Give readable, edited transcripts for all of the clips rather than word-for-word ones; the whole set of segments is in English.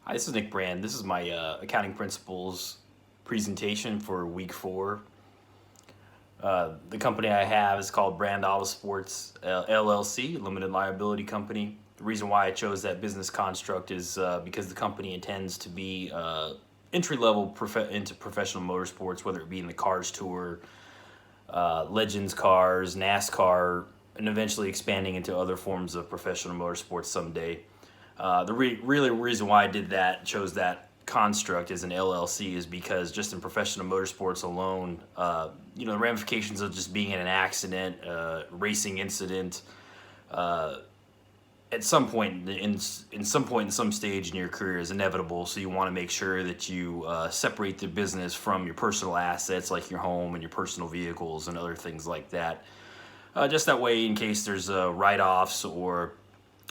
Hi, this is Nick Brand. This is my accounting principles presentation for week 4. The company I have is called Brand Autosports LLC, limited liability company. The reason why I chose that business construct is because the company intends to be entry level into professional motorsports, whether it be in the Cars Tour, Legends cars, NASCAR, and eventually expanding into other forms of professional motorsports someday. The really reason why I did that, chose that construct as an LLC, is because just in professional motorsports alone, the ramifications of just being in an accident, racing incident, at some point in some stage in your career is inevitable. So you want to make sure that you separate the business from your personal assets, like your home and your personal vehicles and other things like that. Just that way, in case there's write-offs or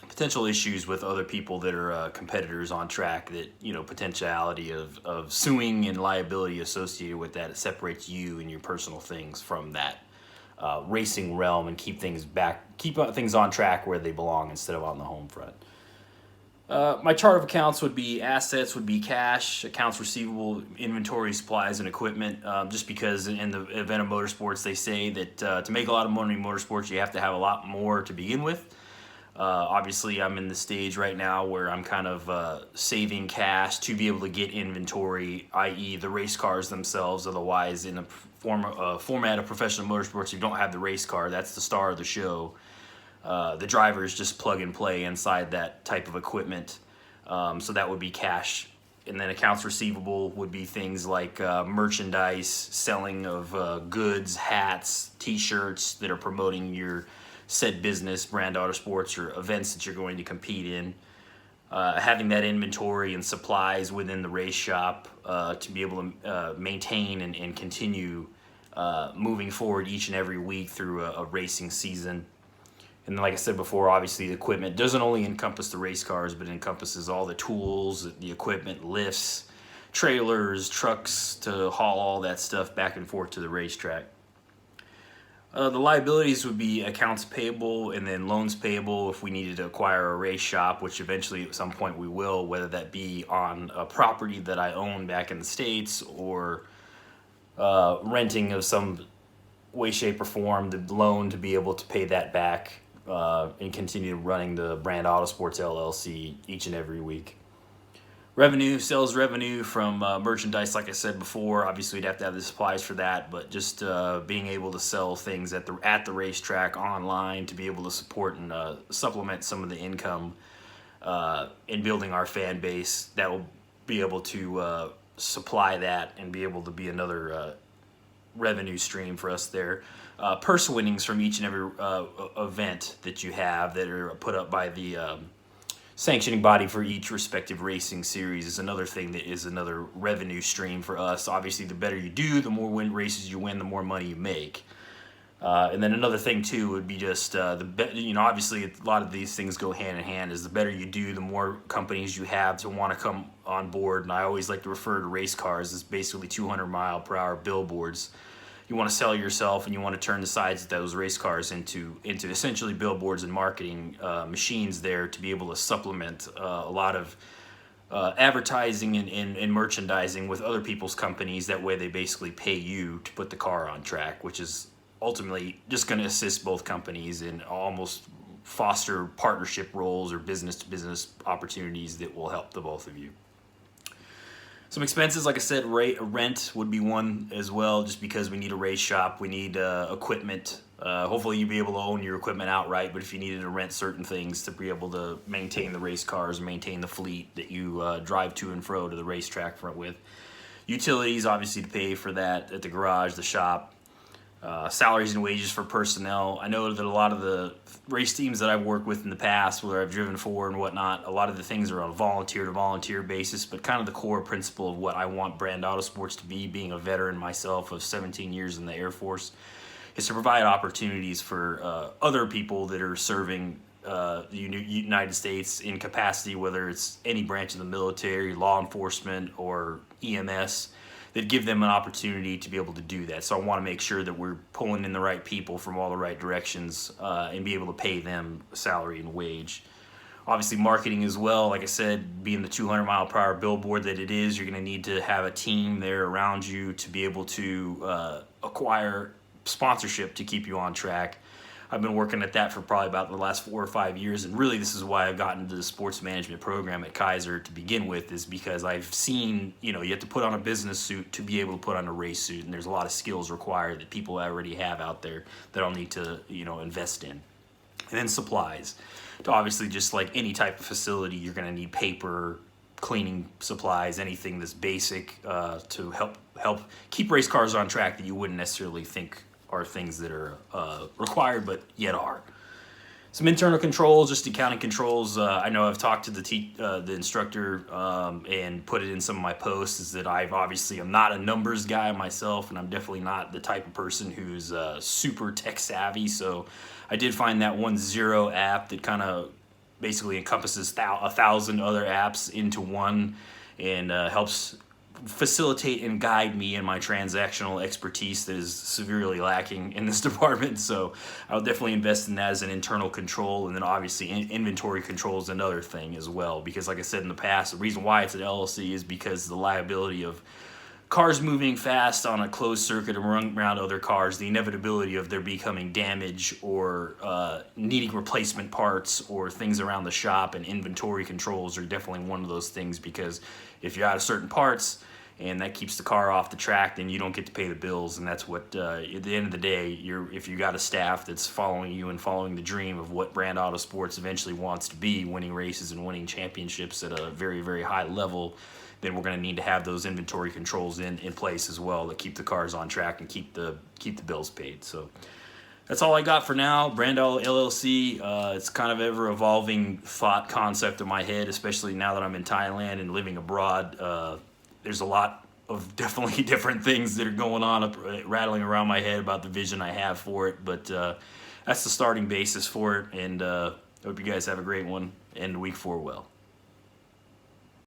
potential issues with other people that are competitors on track, that potentiality of suing and liability associated with that, it separates you and your personal things from that racing realm and keep things on track where they belong instead of on the home front. My chart of accounts would be assets would be cash, accounts receivable, inventory, supplies, and equipment. Just because in the event of motorsports, they say that to make a lot of money in motorsports, you have to have a lot more to begin with. Obviously, I'm in the stage right now where I'm kind of saving cash to be able to get inventory, i.e. the race cars themselves. Otherwise, in a format of professional motorsports, you don't have the race car. That's the star of the show. The drivers just plug and play inside that type of equipment. So that would be cash. And then accounts receivable would be things like merchandise, selling of goods, hats, t-shirts that are promoting your said business, Brand Autosports, or events that you're going to compete in. Having that inventory and supplies within the race shop to be able to maintain and continue moving forward each and every week through a racing season. And then, like I said before, obviously the equipment doesn't only encompass the race cars, but it encompasses all the tools, the equipment, lifts, trailers, trucks to haul all that stuff back and forth to the racetrack. The liabilities would be accounts payable and then loans payable if we needed to acquire a race shop, which eventually at some point we will, whether that be on a property that I own back in the States or renting of some way, shape, or form, the loan to be able to pay that back and continue running the Brand Autosports LLC each and every week. Sales revenue from merchandise, like I said before. Obviously, we'd have to have the supplies for that, but just being able to sell things at the racetrack online to be able to support and supplement some of the income in building our fan base, that will be able to supply that and be able to be another revenue stream for us there. Purse winnings from each and every event that you have that are put up by the sanctioning body for each respective racing series is another thing that is another revenue stream for us. Obviously, the better you do, the more races you win, the more money you make. And then another thing too would be just obviously a lot of these things go hand in hand. Is the better you do, the more companies you have to want to come on board. And I always like to refer to race cars as basically 200-mile-per-hour billboards. You want to sell yourself, and you want to turn the sides of those race cars into essentially billboards and marketing machines there to be able to supplement a lot of advertising and merchandising with other people's companies. That way they basically pay you to put the car on track, which is ultimately just going to assist both companies and almost foster partnership roles or business-to-business opportunities that will help the both of you. Some expenses, like I said, rent would be one as well, just because we need a race shop, we need equipment. Hopefully you'll be able to own your equipment outright, but if you needed to rent certain things to be able to maintain the race cars, maintain the fleet that you drive to and fro to the racetrack with. Utilities, obviously, to pay for that at the garage, the shop. Salaries and wages for personnel. I know that a lot of the race teams that I've worked with in the past, where I've driven for and whatnot, a lot of the things are on a volunteer-to-volunteer basis, but kind of the core principle of what I want Brand Autosports to be, being a veteran myself of 17 years in the Air Force, is to provide opportunities for other people that are serving the United States in capacity, whether it's any branch of the military, law enforcement, or EMS, that give them an opportunity to be able to do that. So I want to make sure that we're pulling in the right people from all the right directions and be able to pay them salary and wage. Obviously marketing as well. Like I said, being the 200-mile-per-hour billboard that it is, you're going to need to have a team there around you to be able to acquire sponsorship to keep you on track. I've been working at that for probably about the last 4 or 5 years, and really this is why I've gotten into the sports management program at Keiser to begin with, is because I've seen, you have to put on a business suit to be able to put on a race suit, and there's a lot of skills required that people already have out there that I'll need to, invest in. And then supplies. To obviously, just like any type of facility, you're going to need paper, cleaning supplies, anything that's basic to help keep race cars on track that you wouldn't necessarily think are things that are required, but yet are. Some internal controls, just accounting controls. I know I've talked to the instructor and put it in some of my posts, is that I'm not a numbers guy myself, and I'm definitely not the type of person who's super tech savvy. So I did find that 10 app that kind of basically encompasses 1,000 other apps into one, and helps facilitate and guide me in my transactional expertise that is severely lacking in this department. So I'll definitely invest in that as an internal control. And then obviously inventory control is another thing as well, because like I said in the past, the reason why it's an LLC is because the liability of cars moving fast on a closed circuit and around other cars, the inevitability of there becoming damage or needing replacement parts or things around the shop, and inventory controls are definitely one of those things, because if you're out of certain parts and that keeps the car off the track, then you don't get to pay the bills. And that's what, at the end of the day, if you got a staff that's following you and following the dream of what Brand Autosports eventually wants to be, winning races and winning championships at a very, very high level, then we're going to need to have those inventory controls in place as well to keep the cars on track and keep the bills paid. So that's all I got for now. Brando LLC, it's kind of ever evolving thought concept in my head, especially now that I'm in Thailand and living abroad. There's a lot of definitely different things that are going on, rattling around my head about the vision I have for it. But that's the starting basis for it. And I hope you guys have a great one and week 4 well.